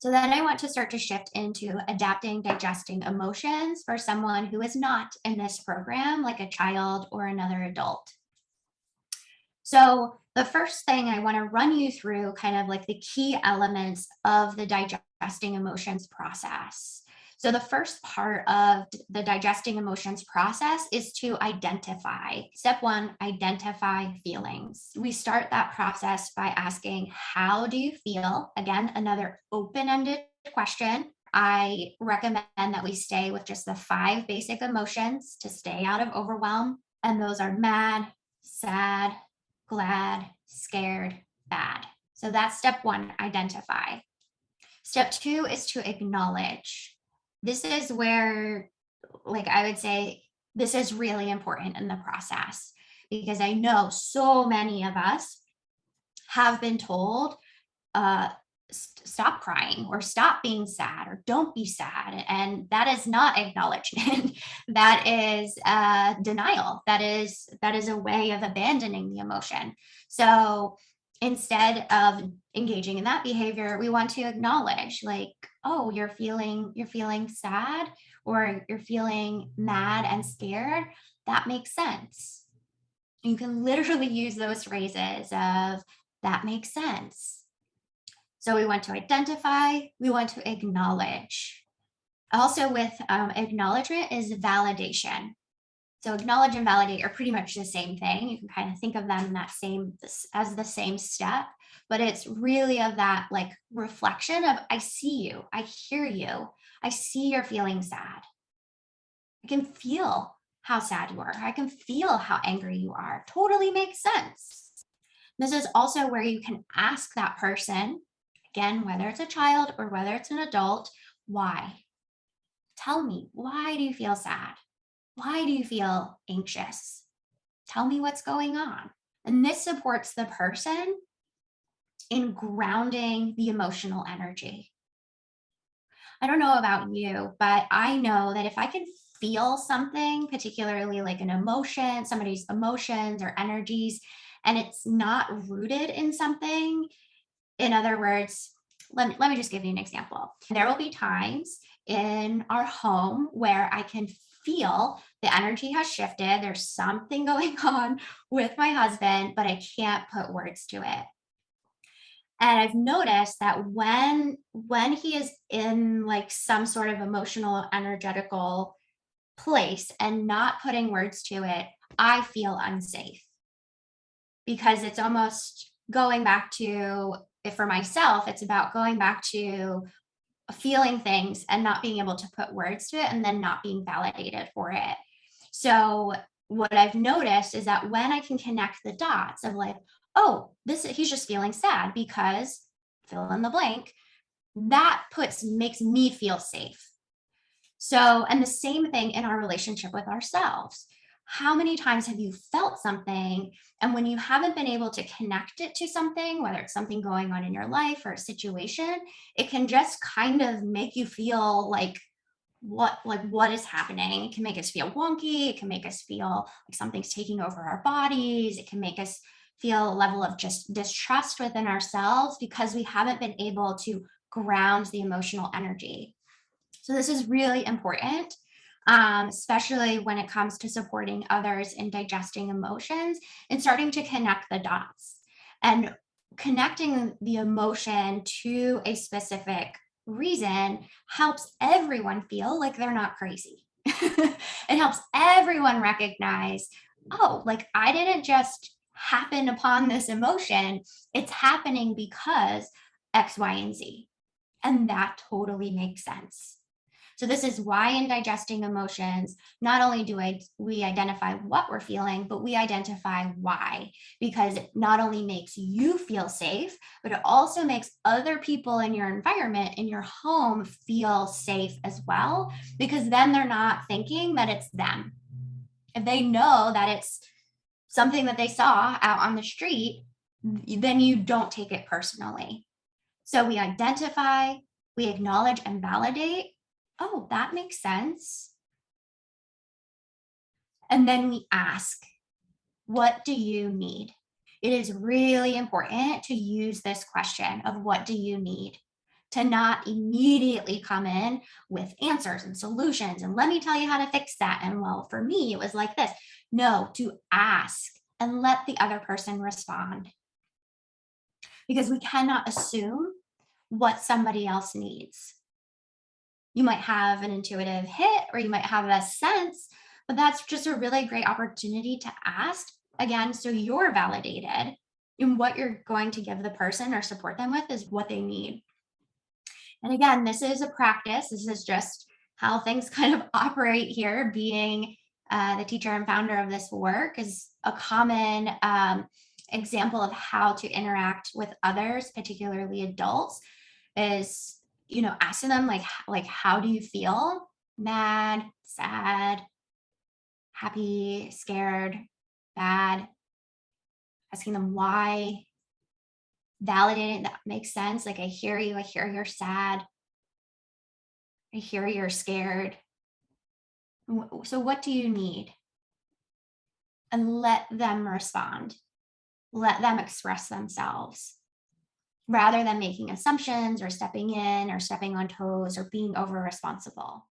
So then I want to start to shift into adapting, digesting emotions for someone who is not in this program, like a child or another adult. So the first thing I want to run you through kind of like the key elements of the digesting emotions process. So the first part of the digesting emotions process is to identify. Step one, identify feelings. We start that process by asking, how do you feel? Again, another open-ended question. I recommend that we stay with just the 5 basic emotions to stay out of overwhelm. And those are mad, sad, glad, scared, bad. So that's step one, identify. Step two is to acknowledge. This is where, like, I would say, this is really important in the process because I know so many of us have been told, uh, stop crying or stop being sad or don't be sad. And that is not acknowledgement. That is denial. That is a way of abandoning the emotion. So instead of engaging in that behavior, we want to acknowledge, like, oh, you're feeling sad or you're feeling mad and scared. That makes sense. You can literally use those phrases of that makes sense. So we want to identify, we want to acknowledge. Also, with acknowledgement is validation. So acknowledge and validate are pretty much the same thing. You can kind of think of them in that same as the same step, but it's really of that like reflection of I see you, I hear you, I see you're feeling sad. I can feel how sad you are. I can feel how angry you are. Totally makes sense. This is also where you can ask that person, again, whether it's a child or whether it's an adult, why? Tell me, why do you feel sad? Why do you feel anxious? Tell me what's going on. And this supports the person in grounding the emotional energy. I don't know about you, but I know that if I can feel something, particularly like an emotion, somebody's emotions or energies, and it's not rooted in something, in other words, let me just give you an example. There will be times in our home where I can feel the energy has shifted. There's something going on with my husband, but I can't put words to it. And I've noticed that when he is in like some sort of emotional, energetical place and not putting words to it, I feel unsafe because it's almost going back to, if for myself, it's about going back to feeling things and not being able to put words to it and then not being validated for it. So what I've noticed is that when I can connect the dots of like, oh, this he's just feeling sad because fill in the blank, that puts makes me feel safe. So, and the same thing in our relationship with ourselves. How many times have you felt something, and when you haven't been able to connect it to something, whether it's something going on in your life or a situation, it can just kind of make you feel like what is happening. It can make us feel wonky. It can make us feel like something's taking over our bodies. It can make us feel a level of just distrust within ourselves because we haven't been able to ground the emotional energy. So this is really important, especially when it comes to supporting others in digesting emotions and starting to connect the dots. And connecting the emotion to a specific reason helps everyone feel like they're not crazy. It helps everyone recognize, oh, like I didn't just happen upon this emotion, it's happening because X, Y, and Z. And that totally makes sense. So this is why in digesting emotions, not only do we identify what we're feeling, but we identify why, because it not only makes you feel safe, but it also makes other people in your environment, in your home, feel safe as well, because then they're not thinking that it's them. If they know that it's something that they saw out on the street, then you don't take it personally. So we identify, we acknowledge and validate. Oh, that makes sense. And then we ask, what do you need? It is really important to use this question of what do you need? to not immediately come in with answers and solutions and let me tell you how to fix that. And well, for me, it was like this. No, to ask and let the other person respond because we cannot assume what somebody else needs. You might have an intuitive hit or you might have a sense, but that's just a really great opportunity to ask again. So you're validated in what you're going to give the person or support them with is what they need. And again, this is a practice. This is just how things kind of operate here. Being the teacher and founder of this work is a common example of how to interact with others, particularly adults, is asking them like how do you feel? Mad, sad, happy, scared, bad, asking them why, validating that makes sense. Like, I hear you, I hear you're sad, I hear you're scared. So, what do you need? And let them respond, let them express themselves rather than making assumptions or stepping in or stepping on toes or being over responsible.